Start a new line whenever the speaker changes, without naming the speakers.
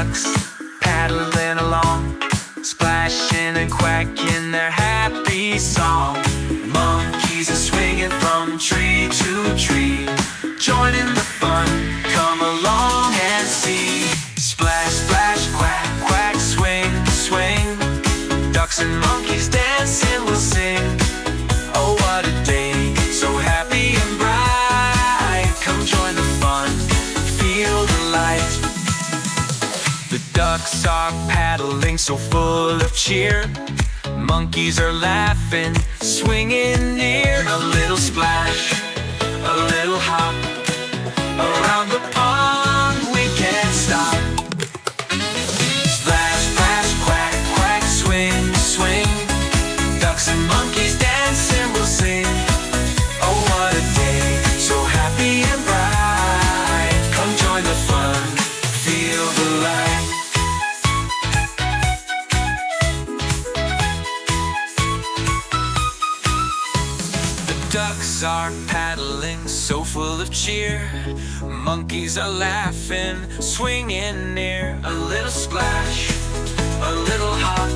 ducks paddling along, splashing and quacking their happy song. Monkeys are swinging from tree to tree, joining the fun. Come along and see. Splash, splash, quack, quack, swing, swing. Ducks and monkeys dancing will sing. Oh, what a day, so happy and bright. Come join the fun, feel the light. The ducks are paddling so full of cheer. Monkeys are laughing, swinging near. A little splash, a little hop, around the pond we can't stop. Splash, splash, quack, quack, swing, swing. Ducks and monkeys dancing will sing. Oh, what a day, so happy and bright. Come join the fun, feel the light. Ducks are paddling so full of cheer. Monkeys are laughing, swinging near. A little splash, a little hop,